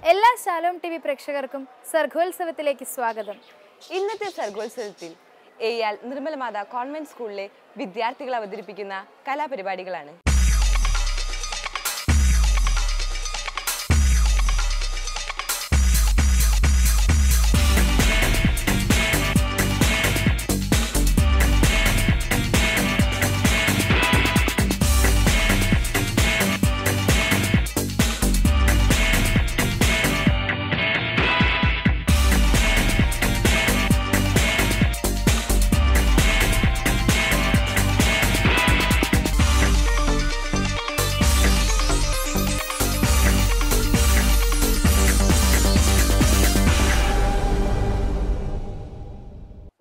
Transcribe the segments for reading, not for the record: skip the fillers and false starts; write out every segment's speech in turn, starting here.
എല്ലാ Shalom T V പ്രേക്ഷകർക്കും സർഗോത്സവത്തിലേക്ക് സ്വാഗതം. ഇന്നത്തെ സർഗോത്സവത്തിൽ എയാൽ നിർമ്മലമാത കോൺവെന്റ് സ്കൂളിലെ വിദ്യാർത്ഥികൾ അവതരിപ്പിക്കുന്ന കലാപരിപാടികളാണ്.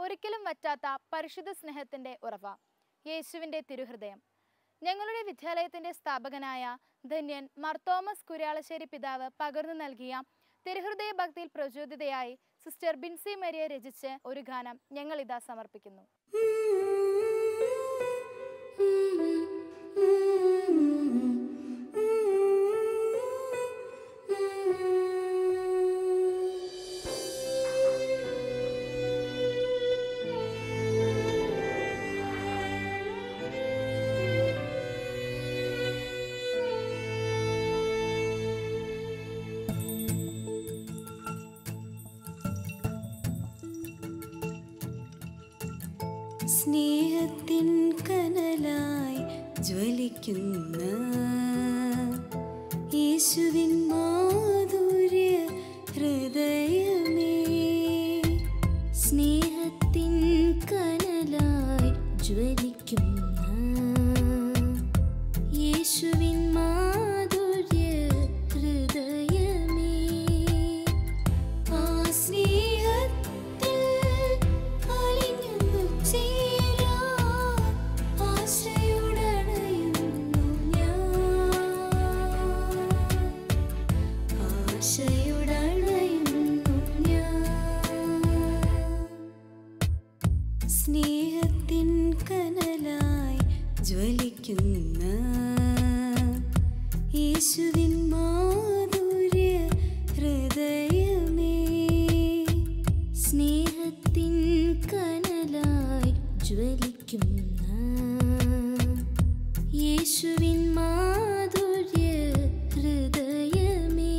ഒരിക്കലും വറ്റാത്ത പരിശുദ്ധ സ്നേഹത്തിന്റെ ഉറവ യേശുവിന്റെ തിരുഹൃദയം. ഞങ്ങളുടെ വിദ്യാലയത്തിന്റെ സ്ഥാപകനായ ധന്യൻ മാർ തോമസ് കുര്യാളശ്ശേരി പിതാവ് പകർന്നു നൽകിയ തിരുഹൃദയ ഭക്തിയിൽ പ്രചോദിതയായി സിസ്റ്റർ ബിൻസി മരിയ രചിച്ച് ഒരു ഗാനം ഞങ്ങളിതാ സമർപ്പിക്കുന്നു. സ്നേഹത്തിൻ കനലായി ജ്വലിക്കുന്ന യേശുവിൻ മാധുര്യ ഹൃദയമേ, സ്നേഹത്തിൻ കനലായി ജ്വലിക്കുന്ന യേശുവിൻ മാധുര്യ ഹൃദയമേ, ആ സ്നേഹത്തിൽ അലിഞ്ഞു ചേരാൻ ആശയുടണയുന്നു ഞാൻ, ആശയുടണയുന്നു ഞാൻ. സ്നേഹത്തിൻ കനലായി ജ്വലിക്കുന്ന യേശുവിൻ മാധുര്യ ഹൃദയമേ, സ്നേഹത്തിൻ കനലായി ജ്വലിക്കുന്ന യേശുവിൻ മാധുര്യ ഹൃദയമേ.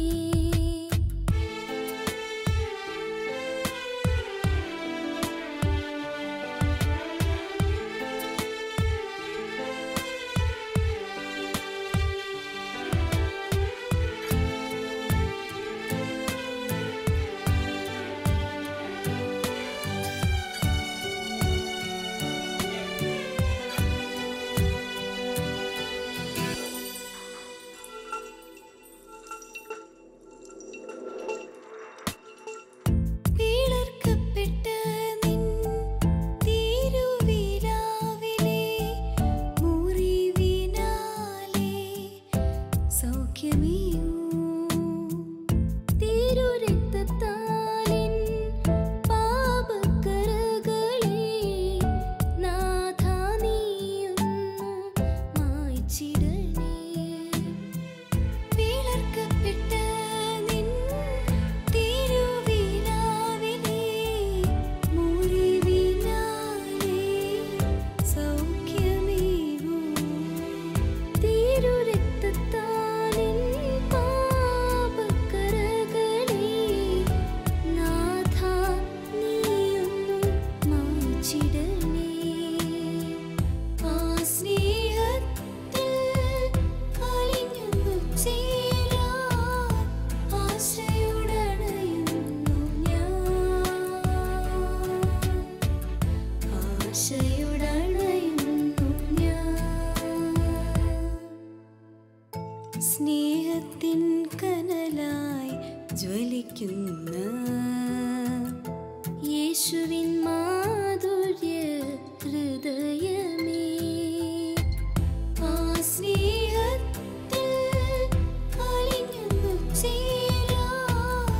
സ്നേഹത്തിൻ കനലായി ജ്വലിക്കുന്ന യേശുവിൻ മാധുര്യ ഹൃദയമേ, ആ സ്നേഹത്തിൽ അലിഞ്ഞു ചേരാൻ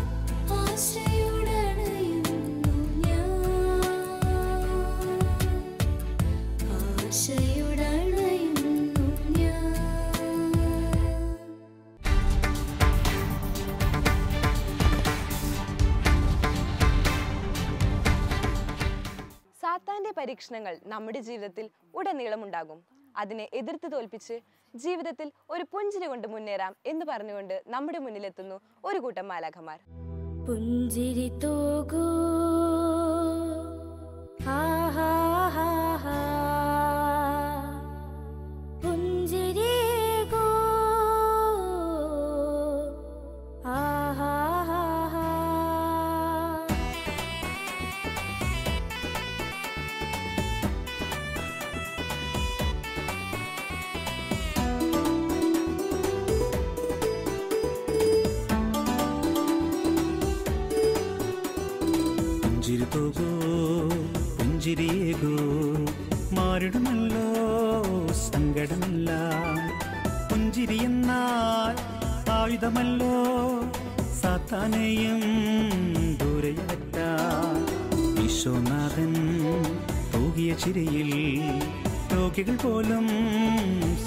ആശയുടണയുന്നു ഞാൻ, ആശയുടണയുന്നു ഞാൻ. പരീക്ഷണങ്ങൾ നമ്മുടെ ജീവിതത്തിൽ ഉടനീളമുണ്ടാകും. അതിനെ എതിർത്ത് തോൽപ്പിച്ച് ജീവിതത്തിൽ ഒരു പുഞ്ചിരി കൊണ്ട് മുന്നേറാം എന്ന് പറഞ്ഞുകൊണ്ട് നമ്മുടെ മുന്നിലെത്തുന്നു ഒരു കൂട്ടം മാലാഖമാർ. പുഞ്ചിരി തോകൂ ഹാ ഹാ ഹാ ഹാ പുഞ്ചിരി ഗോ ഹാ ഹാ ഹാ ഹാ പുഞ്ചിരി തോകൂ പുഞ്ചിരിയേകൂ മാറിടുമല്ലോ സങ്കടമില്ല. പുഞ്ചിരി എന്നാൽ ആയുധമല്ലോ സാത്താനെയും ദൂരയകറ്റാൻ. ഈശോനാഥൻ തൂകിയ ചിരിയിൽ രോഗികൾ പോലും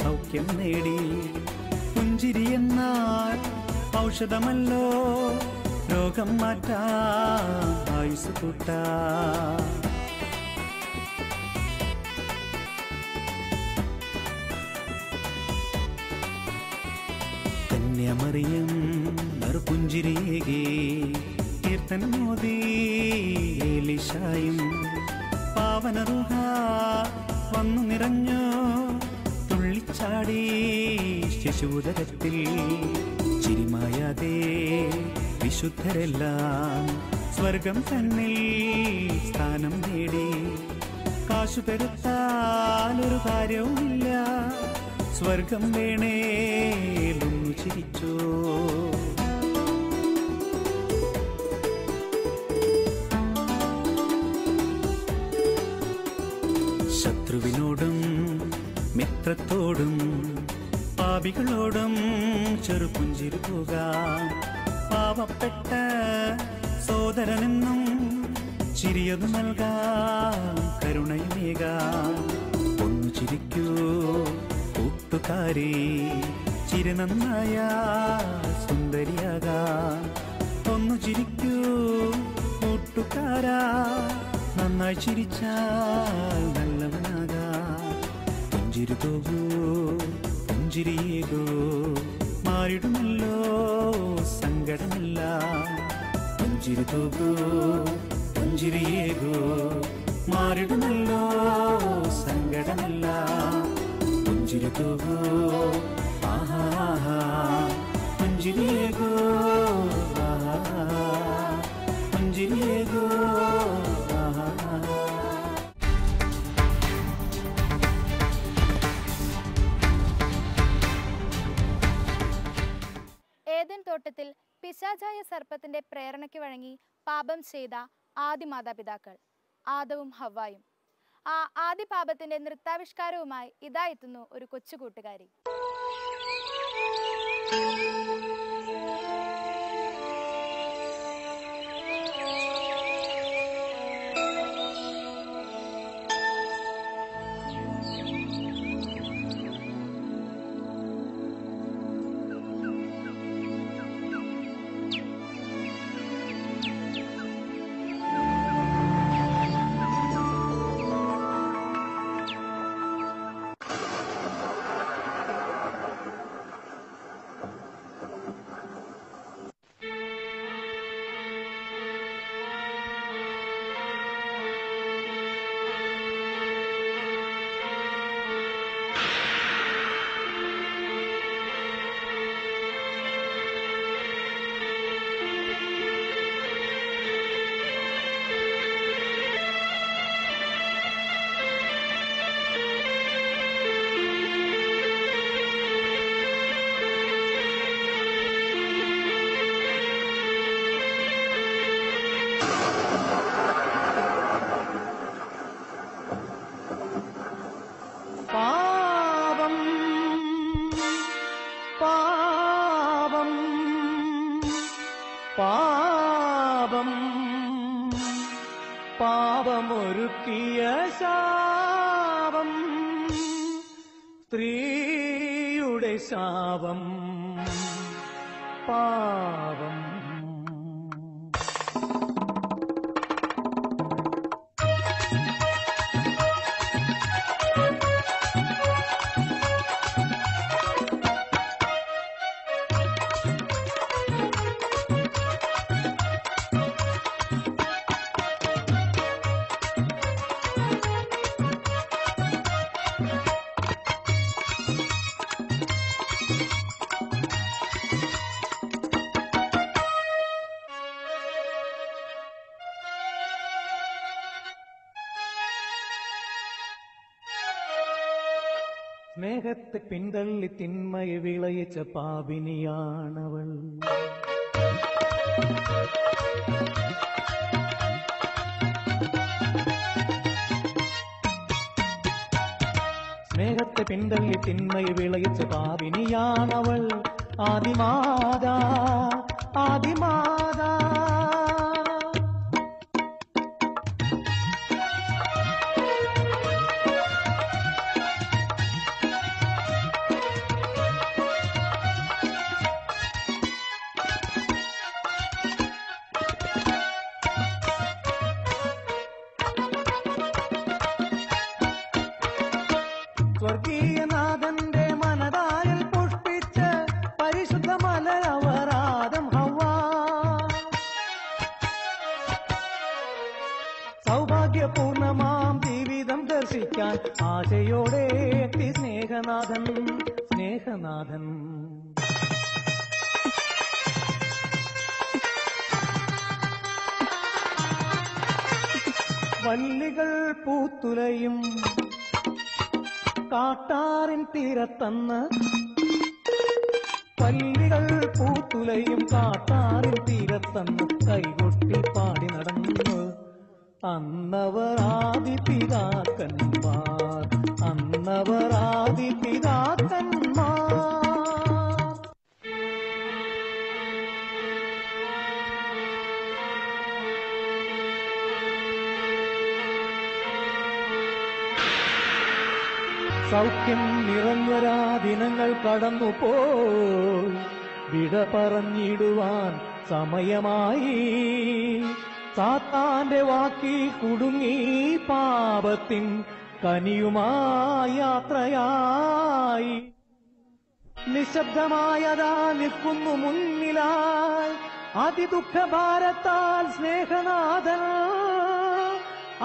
സൗഖ്യം നേടി. പുഞ്ചിരി എന്നാൽ ഔഷധമല്ലോ രോഗം മാറ്റാൻ ആയുസ് കൂട്ടാൻ. കന്യാമറിയം നറുപുഞ്ചിരിയേകി കീർത്തനമോദി ഏലീശായും പാവനറുഹ വന്നു നിറഞ്ഞു തുള്ളിച്ചാടി ശിശുദരത്തിൽ. ചിരിമായാതെ വിശുദ്ധരെല്ലാം സ്വർഗം തന്നിൽ സ്ഥാനം നേടി. കാശു പെരുത്താലൊരു കാര്യവുമില്ല സ്വർഗം വേണേലൊന്നു ചിരിച്ചോ. ശത്രുവിനോടും മിത്രത്തോടും പാപികളോടും ചെറുപുഞ്ചിരി പോകാം. പാവപ്പെട്ട സോദരനെന്നും ചിരിയൊന്നു നൽകാം കരുണയുമേകാം. ഒന്നു ചിരിക്കൂ കൂട്ടുകാരി ചിരി നന്നായ സുന്ദരിയാകാം. ഒന്നു ചിരിക്കൂ കൂട്ടുകാരാ നന്നായി ചിരിച്ചാൽ നല്ലവനാകാം. പുഞ്ചിരി തോകൂ പുഞ്ചിരിയേകൂ മാറിടുമല്ലോ സങ്കടമില്ല. പുഞ്ചിരി തോകൂ പുഞ്ചിരിയേകൂ മാറിടുമല്ലോ സങ്കടമില്ല. പുഞ്ചിരി തോകൂ ആഹാ പുഞ്ചിരിയേകൂ ആഹാ പുഞ്ചിരിയേകൂ ആഹാ. ഏദൻ തോട്ടത്തിൽ പിശാചായ സർപ്പത്തിന്റെ പ്രേരണയ്ക്ക് വഴങ്ങി പാപം ചെയ്ത ആദി മാതാപിതാക്കൾ ആദവും ഹവ്വായും. ആ ആദി പാപത്തിന്റെ നൃത്താവിഷ്കാരവുമായി ഇതാ എത്തുന്നു ഒരു കൊച്ചു കൂട്ടുകാരി. പാപം പാപമൊരുക്കിയ ശാപം സ്ത്രീയുടെ ശാപം പാപം. സ്നേഹത്തെ പിന്തള്ളി തിന്മയെ വിളയിച്ച പാപിനിയാണവൾ. സ്നേഹത്തെ പിന്തള്ളി തിന്മയെ വിളയിച്ച പാപിനിയാണവൾ. ആദിമാതാ ആദിമാതാ. സ്വർഗീയനാഥന്റെ മനതാരിൽ പുഷ്പിച്ച് പരിശുദ്ധ മലരവരാദം ഹവ്വ. സൗഭാഗ്യപൂർണമാം ജീവിതം ദർശിക്കാൻ ആശയോടെ എത്തി സ്നേഹനാഥൻ സ്നേഹനാഥൻ. വല്ലികൾ പൂത്തുലയും കാട്ടാറിൻ തീരത്തന്ന്. വല്ലികൾ പൂത്തുലയും കാട്ടാറിൻ തീരത്തന്ന് കൈകൊട്ടി പാടി നടന്നു അന്നവർ ആദി പിതാക്കന്മാർ. അന്നവർ ആദി പിതാക്കന്മാർ. സൗഖ്യം നിറഞ്ഞൊരാ ദിനങ്ങൾ കടന്നുപോയി. വിട പറഞ്ഞിടുവാൻ സമയമായി. സാത്താന്റെ വാക്കിൽ കുടുങ്ങി പാപത്തിൻ കനിയുമായി യാത്രയായി. നിശബ്ദമായതാ നിൽക്കുന്നു മുന്നിലായി അതിദുഃഖഭാരത്താൽ സ്നേഹനാഥൻ.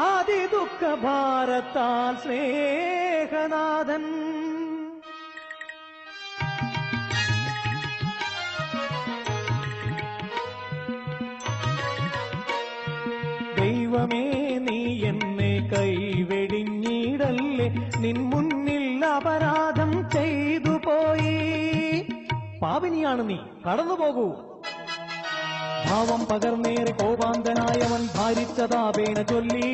അതിദുഃഖഭാരത്താൽ സ്നേഹനാഥൻ. ദൈവമേ നീ എന്നെ കൈവെടിഞ്ഞിടല്ലേ. നിൻ മുന്നിൽ അപരാധം ചെയ്തു പോയി. പാപിനിയാണ് നീ, കടന്നുപോകൂ. ഭാവം പകർന്നേറെ കോപാന്തനായവൻ ഭാരിച്ചതാപേണ ചൊല്ലി.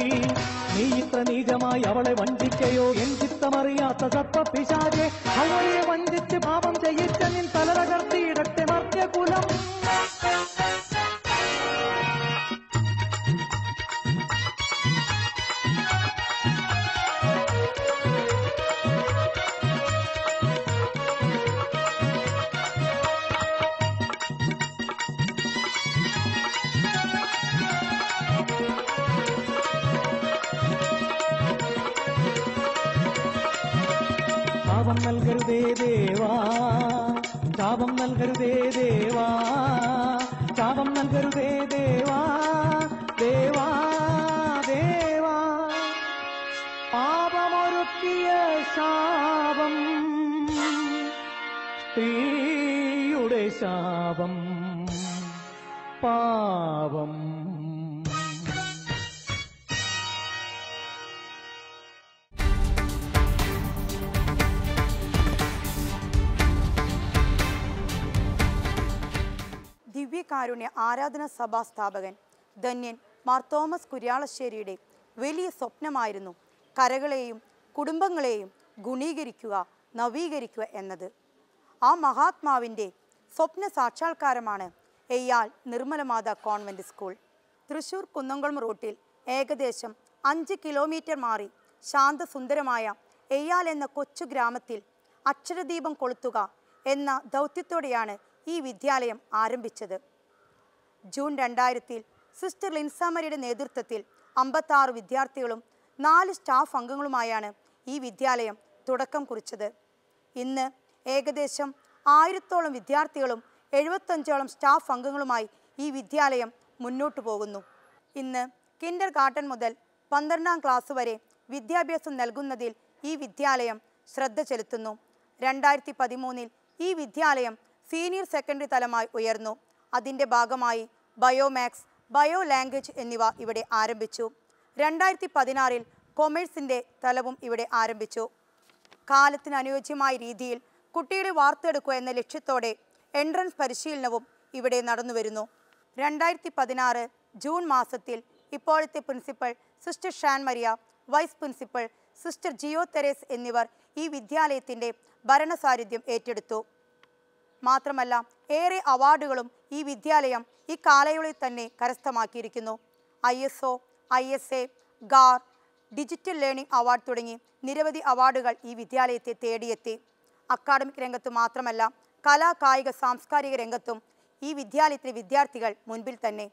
നീ ഇത്ര നീചമായി അവളെ വഞ്ചിക്കയോ എൻ ചിത്തമറിയാത്ത സർപ്പപിശാചേ. അവളെ വഞ്ചിച്ച് പാപം ചെയ്യിച്ച നിൻ തല തകർത്തിയിടട്ടെ മർത്യകുലം. ശാപം നൽകരുതേ ദേവാ, ശാപം നൽകരുതേ ദേവാ, ശാപം നൽകരുതേ ദേവാ, ദേവാ ദേവാ. പാപമൊരുക്കിയ ശാപം, സ്ത്രീയുടെ ശാപം, പാപം. ദിവ്യകാരുണ്യ ആരാധന സഭാ സ്ഥാപകൻ ധന്യൻ മാർ തോമസ് കുര്യാളശ്ശേരിയുടെ വലിയ സ്വപ്നമായിരുന്നു കരകളെയും കുടുംബങ്ങളെയും ഗുണീകരിക്കുക, നവീകരിക്കുക എന്നത്. ആ മഹാത്മാവിൻ്റെ സ്വപ്ന സാക്ഷാത്കാരമാണ് എയ്യാൽ നിർമ്മലമാത കോൺവെന്റ് സ്കൂൾ. തൃശൂർ കുന്നംകുളം റൂട്ടിൽ ഏകദേശം 5 കിലോമീറ്റർ മാറി ശാന്തസുന്ദരമായ എയ്യാൽ എന്ന കൊച്ചു ഗ്രാമത്തിൽ അക്ഷരദീപം കൊളുത്തുക എന്ന ദൗത്യത്തോടെയാണ് ഈ വിദ്യാലയം ആരംഭിച്ചത്. ജൂൺ 2000 സിസ്റ്റർ ലിൻസാമരിയുടെ നേതൃത്വത്തിൽ 56 വിദ്യാർത്ഥികളും 4 സ്റ്റാഫ് അംഗങ്ങളുമായാണ് ഈ വിദ്യാലയം തുടക്കം കുറിച്ചത്. ഇന്ന് ഏകദേശം 1000ഓളം വിദ്യാർത്ഥികളും 75ഓളം സ്റ്റാഫ് അംഗങ്ങളുമായി ഈ വിദ്യാലയം മുന്നോട്ടു പോകുന്നു. ഇന്ന് കിൻഡർ ഗാർട്ടൻ മുതൽ 12ാം ക്ലാസ് വരെ വിദ്യാഭ്യാസം നൽകുന്നതിൽ ഈ വിദ്യാലയം ശ്രദ്ധ ചെലുത്തുന്നു. 2013 ഈ വിദ്യാലയം സീനിയർ സെക്കൻഡറി തലമായി ഉയർന്നു. അതിൻ്റെ ഭാഗമായി ബയോമാക്സ്, ബയോ ലാംഗ്വേജ് എന്നിവ ഇവിടെ ആരംഭിച്ചു. 2016 കൊമേഴ്സിൻ്റെ തലവും ഇവിടെ ആരംഭിച്ചു. കാലത്തിന് അനുയോജ്യമായ രീതിയിൽ കുട്ടികളെ വാർത്തെടുക്കുക എന്ന ലക്ഷ്യത്തോടെ എൻട്രൻസ് പരിശീലനവും ഇവിടെ നടന്നുവരുന്നു. 2016 ജൂൺ മാസത്തിൽ ഇപ്പോഴത്തെ principal sister Shan Maria, vice principal sister Jio Therese എന്നിവർ ഈ വിദ്യാലയത്തിൻ്റെ ഭരണസാരഥ്യം ഏറ്റെടുത്തു. മാത്രമല്ല ഏറെ അവാർഡുകളും ഈ വിദ്യാലയം ഈ കാലയളവിൽ തന്നെ കരസ്ഥമാക്കിയിരിക്കുന്നു. ISO, ISA, GAR, digital learning award തുടങ്ങി നിരവധി അവാർഡുകൾ ഈ വിദ്യാലയത്തെ തേടിയെത്തി. അക്കാഡമിക് രംഗത്ത് മാത്രമല്ല കലാ, കായിക, സാംസ്കാരിക രംഗത്തും ഈ വിദ്യാലയത്തിലെ വിദ്യാർത്ഥികൾ മുൻപിൽ തന്നെ.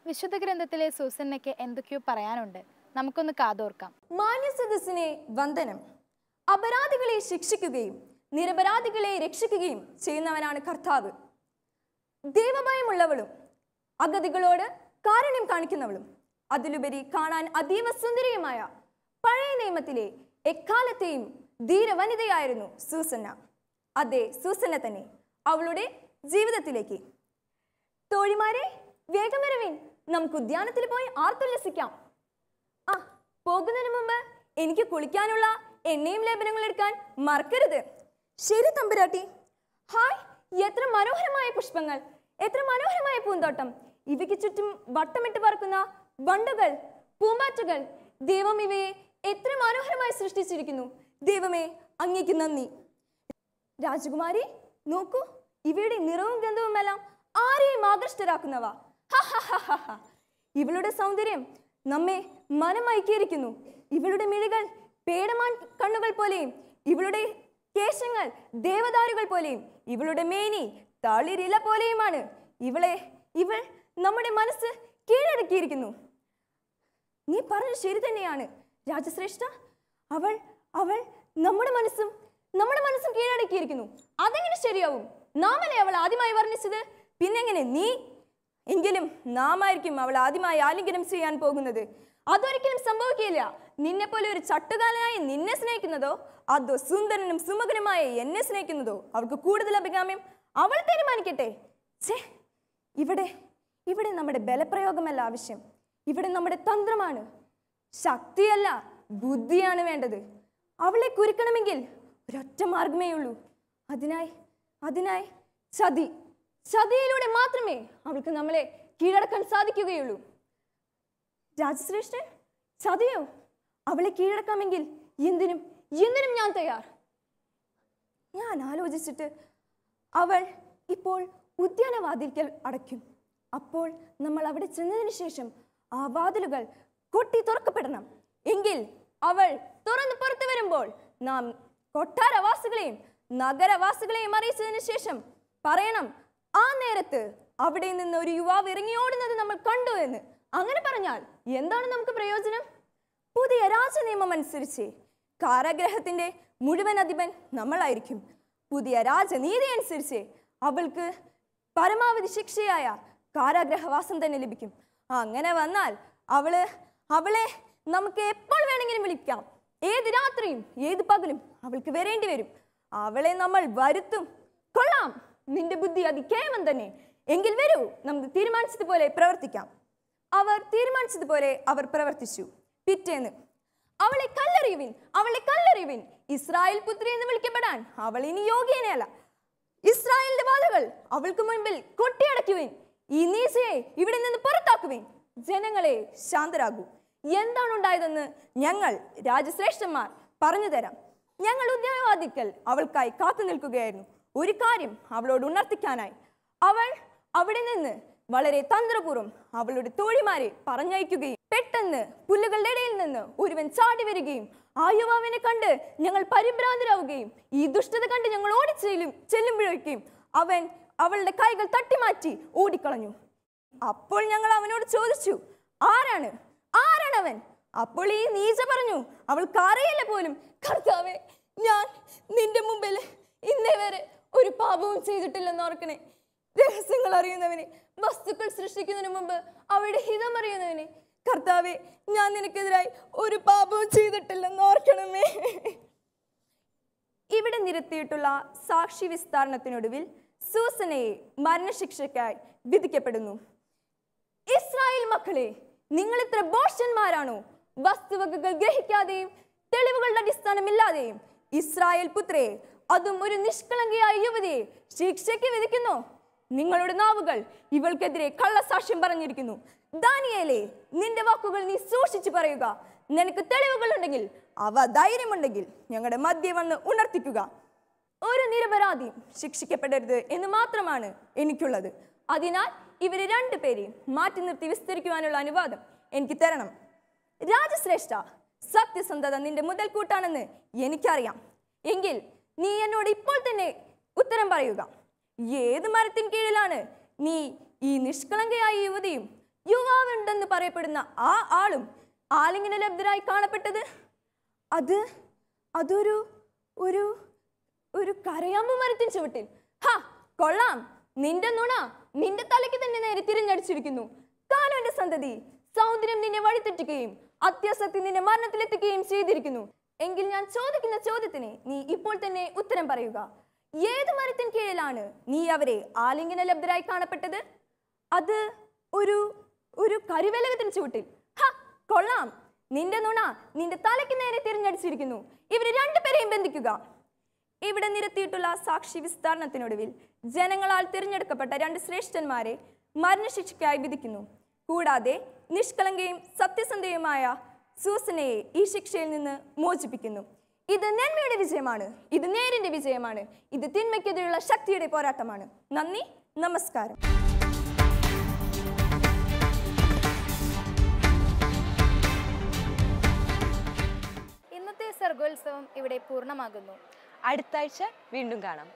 വിശുദ്ധ ഗ്രന്ഥത്തിലെ സൂസന്നയ്ക്ക് എന്തൊക്കെയോ പറയാനുണ്ട്. നമുക്കൊന്ന് കാതോർക്കാം. മാന്യസദസ്സിനെ വന്ദനം. അപരാധികളെ ശിക്ഷിക്കുകയും നിരപരാധികളെ രക്ഷിക്കുകയും ചെയ്യുന്നവനാണ് കർത്താവ്. ദൈവഭയമുള്ളവളും അഗതികളോട് കാരുണ്യം കാണിക്കുന്നവളും അതിലുപരി കാണാൻ അതീവ സുന്ദരിയുമായ പഴയ നിയമത്തിലെ എക്കാലത്തെയും ധീരവനിതയായിരുന്നു സൂസന്ന. അതെ, സൂസന്ന തന്നെ. അവളുടെ ജീവിതത്തിലേക്ക് തോഴിമാരെ വേഗം വരവിൻ, നമുക്ക് ഉദ്യാനത്തിൽ പോയി ആർത്തുല്ലസിക്കാം. ആ, പോകുന്നതിന് മുമ്പ് എനിക്ക് കുളിക്കാനുള്ള എണ്ണയും ലേപനങ്ങളും എടുക്കാൻ മറക്കരുത്. ശരി തമ്പുരാട്ടി. ഹായ്, എത്ര മനോഹരമായ പുഷ്പങ്ങൾ! എത്ര മനോഹരമായ പൂന്തോട്ടം! ഇവയ്ക്ക് ചുറ്റും വട്ടമിട്ട് പറക്കുന്ന വണ്ടുകൾ, പൂമ്പാറ്റകൾ. ദൈവം ഇവയെ എത്ര മനോഹരമായി സൃഷ്ടിച്ചിരിക്കുന്നു. ദൈവമേ, അങ്ങേക്ക് നന്ദി. രാജകുമാരി, നോക്കൂ, ഇവയുടെ നിറവും ഗന്ധവുമെല്ലാം ആരെയും ആകൃഷ്ടരാക്കുന്നവ. ഇവളുടെ സൗന്ദര്യം നമ്മെ മനമയക്കിയിരിക്കുന്നു. ഇവളുടെ മിഴികൾ പേടമാൻ കണ്ണുകൾ പോലെയും ഇവളുടെ കേശങ്ങൾ ദേവദാരുകൾ പോലെയും ഇവളുടെ മേനി തളിരില പോലെയുമാണ്. ഇവൾ നമ്മുടെ മനസ്സ് കീഴടക്കിയിരിക്കുന്നു. നീ പറഞ്ഞത് ശരി തന്നെയാണ് രാജശ്രേഷ്ഠ. അവൾ നമ്മുടെ മനസ്സും കീഴടക്കിയിരിക്കുന്നു. അതെങ്ങനെ ശരിയാവും? നാമല്ലേ അവൾ ആദ്യമായി വർണ്ണിച്ചത്? പിന്നെങ്ങനെ നീ? എങ്കിലും നാം ആയിരിക്കും അവൾ ആദ്യമായി ആലിംഗനം ചെയ്യാൻ പോകുന്നത്. അതൊരിക്കലും സംഭവിക്കില്ല. നിന്നെ പോലെ ഒരു ചട്ടുകാലനായി നിന്നെ സ്നേഹിക്കുന്നതോ അതോ സുന്ദരനും സുമുഖനുമായ എന്നെ സ്നേഹിക്കുന്നതോ അവൾക്ക് കൂടുതൽ അഭികാമ്യം? അവൾ തീരുമാനിക്കട്ടെ. ഇവിടെ നമ്മുടെ ബലപ്രയോഗമല്ല ആവശ്യം. ഇവിടെ നമ്മുടെ തന്ത്രമാണ്. ശക്തിയല്ല, ബുദ്ധിയാണ് വേണ്ടത്. അവളെ കുരുക്കണമെങ്കിൽ ഒരൊറ്റ മാർഗമേ ഉള്ളൂ. അതിനായി ചതിയിലൂടെ മാത്രമേ അവൾക്ക് നമ്മളെ കീഴടക്കാൻ സാധിക്കുകയുള്ളൂ. രാജശ്രേഷ്ഠൻ, ചതിയോ? അവളെ കീഴടക്കാമെങ്കിൽ എന്തിനും ഞാൻ തയ്യാർ. ഞാൻ ആലോചിച്ചിട്ട് അവൾ ഇപ്പോൾ ഉദ്യാനവാതിൽക്കൽ അടയ്ക്കും. അപ്പോൾ നമ്മൾ അവിടെ ചെന്നതിന് ശേഷം ആ വാതിലുകൾ കൊട്ടി തുറക്കപ്പെടണം. എങ്കിൽ അവൾ തുറന്ന് പുറത്തു വരുമ്പോൾ നാം കൊട്ടാരവാസികളെയും നഗരവാസികളെയും അറിയിച്ചതിന് ശേഷം പറയണം, ആ നേരത്ത് അവിടെ നിന്ന് ഒരു യുവാവ് ഇറങ്ങിയോടുന്നത് നമ്മൾ കണ്ടു എന്ന്. അങ്ങനെ പറഞ്ഞാൽ എന്താണ് നമുക്ക് പ്രയോജനം? പുതിയ രാജനിയമം അനുസരിച്ച് കാരാഗ്രഹത്തിന്റെ മുഴുവൻ അധിപൻ നമ്മളായിരിക്കും. പുതിയ രാജനീതി അനുസരിച്ച് അവൾക്ക് പരമാവധി ശിക്ഷയായ കാരാഗ്രഹവാസം തന്നെ ലഭിക്കും. അങ്ങനെ വന്നാൽ അവളെ നമുക്ക് എപ്പോൾ വേണമെങ്കിലും വിളിക്കാം. ഏത് രാത്രിയും ഏത് പകലും അവൾക്ക് വരേണ്ടി വരും. അവളെ നമ്മൾ വരുത്തും. കൊള്ളാം, നിന്റെ ബുദ്ധി അതികേമം തന്നെ. എങ്കിൽ വരൂ, നമുക്ക് തീരുമാനിച്ചതുപോലെ പ്രവർത്തിക്കാം. അവർ തീരുമാനിച്ചതുപോലെ അവർ പ്രവർത്തിച്ചു. പിറ്റേന്ന് അവളെ കല്ലെറിയുവിൻ, ഇസ്രായേൽ പുത്രി എന്ന് വിളിക്കപ്പെടാൻ അവൾ ഇനി യോഗ്യനയല്ല. ഇസ്രായേലിന്റെ വാളുകൾ അവൾക്ക് മുൻപിൽ കൊട്ടിയടക്കുവിൻ. ഈ നീചയെ ഇവിടെ നിന്ന് പുറത്താക്കുവിൻ. ജനങ്ങളെ ശാന്തരാകൂ. എന്താണ് ഉണ്ടായതെന്ന് ഞങ്ങൾ രാജശ്രേഷ്ഠന്മാർ പറഞ്ഞു തരാം. ഞങ്ങൾ ഉദ്യാനവാതിക്കൽ അവൾക്കായി കാത്തു നിൽക്കുകയായിരുന്നു. ഒരു കാര്യം അവളോട് ഉണർത്തിക്കാനായി. അവൾ അവിടെ നിന്ന് വളരെ തന്ത്രപൂർവ്വം അവളുടെ തോഴിമാരെ പറഞ്ഞയക്കുകയും പെട്ടെന്ന് പുല്ലുകളുടെ ഇടയിൽ നിന്ന് ഒരുവൻ ചാടി വരികയും ആ യുവാവിനെ കണ്ട് ഞങ്ങൾ പരിഭ്രാന്തരാവുകയും ഈ ദുഷ്ടത കണ്ട് ഞങ്ങൾ ചെല്ലുമ്പോഴേക്കും അവൻ അവളുടെ കൈകൾ തട്ടിമാറ്റി ഓടിക്കളഞ്ഞു. അപ്പോൾ ഞങ്ങൾ അവനോട് ചോദിച്ചു, ആരാണ് അവൻ? അപ്പോൾ ഈ നീച പറഞ്ഞു, അവൾക്ക് അറിയില്ല പോലും. കർത്താവേ, ഞാൻ നിന്റെ മുമ്പിൽ ഇന്നേ വരെ ഒരു പാപവും ചെയ്തിട്ടില്ലെന്ന് ഓർക്കണേ. രഹസ്യങ്ങൾ അറിയുന്നവനെ, വസ്തുക്കൾ സൃഷ്ടിക്കുന്നതിന് മുമ്പ് അവയുടെ ഹിതം അറിയുന്നവനെ, കർത്താവേ, ഞാൻ നിനക്കെതിരായി ഒരു പാപവും ചെയ്തിട്ടില്ലെന്ന് ഓർക്കണമേ. ഇവിടെ നിരത്തിയിട്ടുള്ള സാക്ഷി വിസ്താരണത്തിനൊടുവിൽ സൂസനയെ മരണശിക്ഷയ്ക്കായി വിധിക്കപ്പെടുന്നു. ഇസ്രായേൽ മക്കളെ, നിങ്ങൾ ഇത്ര ഭോഷന്മാരാണോ? വസ്തുവകകൾ ഗ്രഹിക്കാതെയും തെളിവുകളുടെ അടിസ്ഥാനമില്ലാതെയും ഇസ്രായേൽ പുത്രയെ, അതും ഒരു നിഷ്കളങ്കയായ യുവതിയെ ശിക്ഷയ്ക്ക് വിധിക്കുന്നു. നിങ്ങളുടെ നാവുകൾ ഇവൾക്കെതിരെ കള്ളസാക്ഷ്യം പറഞ്ഞിരിക്കുന്നു. ദാനിയേലേ, നിന്റെ വാക്കുകൾ നീ സൂക്ഷിച്ചു പറയുക. നിനക്ക് തെളിവുകളുണ്ടെങ്കിൽ, അവ ധൈര്യമുണ്ടെങ്കിൽ ഞങ്ങളുടെ മധ്യ വന്ന് ഉണർത്തിക്കുക. ഒരു നിരപരാധിയും ശിക്ഷിക്കപ്പെടരുത് എന്ന് മാത്രമാണ് എനിക്കുള്ളത്. അതിനാൽ ഇവരെ രണ്ടുപേരെയും മാറ്റി നിർത്തി വിസ്തരിക്കുവാനുള്ള അനുവാദം എനിക്ക് തരണം. രാജശ്രേഷ്ഠ, സത്യസന്ധത നിന്റെ മുതൽക്കൂട്ടാണെന്ന് എനിക്കറിയാം. എങ്കിൽ നീ എന്നോട് ഇപ്പോൾ തന്നെ ഉത്തരം പറയുക. ഏത് മരത്തിൻ കീഴിലാണ് നീ ഈ നിഷ്കളങ്കയായ യുവതിയും യുവാവുണ്ടെന്ന് പറയപ്പെടുന്ന ആ ആളും ആലിംഗന ലബ്ധരായി കാണപ്പെട്ടത്? അതൊരു ഒരു ഒരു കരയാമ്പു മരത്തിൻ ചുവട്ടിൽ. കൊള്ളാം, നിന്റെ നുണ നിന്റെ തലയ്ക്ക് തന്നെ നേരെ തിരിഞ്ഞടിച്ചിരിക്കുന്നു. കാനോന്റെ സന്തതി, സൗന്ദര്യം നിന്നെ വഴിതെറ്റുകയും അത്യാസക്തി നിന്നെ മരണത്തിലെത്തിക്കുകയും ചെയ്തിരിക്കുന്നു. എങ്കിൽ ഞാൻ ചോദിക്കുന്ന ചോദ്യത്തിന് നീ ഇപ്പോൾ തന്നെ ഉത്തരം പറയുക. ഏത് മരത്തിൻ കീഴിലാണ് നീ അവരെ ആലിംഗന ലബ്ധരായി കാണപ്പെട്ടത്? അത് ഒരു ഒരു കരുവേലകത്തിന് ചുവട്ടിൽ. കൊള്ളാം, നിന്റെ നുണ നിന്റെ തലയ്ക്ക് നേരെ തിരിഞ്ഞടിച്ചിരിക്കുന്നു. ഇവരെ രണ്ടുപേരെയും ബന്ധിക്കുക. ഇവിടെ നിരത്തിയിട്ടുള്ള സാക്ഷി വിസ്താരണത്തിനൊടുവിൽ ജനങ്ങളാൽ തിരഞ്ഞെടുക്കപ്പെട്ട 2 ശ്രേഷ്ഠന്മാരെ മരണശിക്ഷയ്ക്കായി വിധിക്കുന്നു. കൂടാതെ നിഷ്കളങ്കയും സത്യസന്ധയുമായ സൂസനയെ ഈ ശിക്ഷയിൽ നിന്ന് മോചിപ്പിക്കുന്നു. ഇത് നന്മയുടെ വിജയമാണ്, ഇത് നേരിന്റെ വിജയമാണ്, ഇത് തിന്മയ്ക്കെതിരെയുള്ള ശക്തിയുടെ പോരാട്ടമാണ്. നന്ദി, നമസ്കാരം. ഇന്നത്തെ സർഗോത്സവം ഇവിടെ പൂർണ്ണമാകുന്നു. അടുത്ത ആഴ്ച വീണ്ടും കാണാം.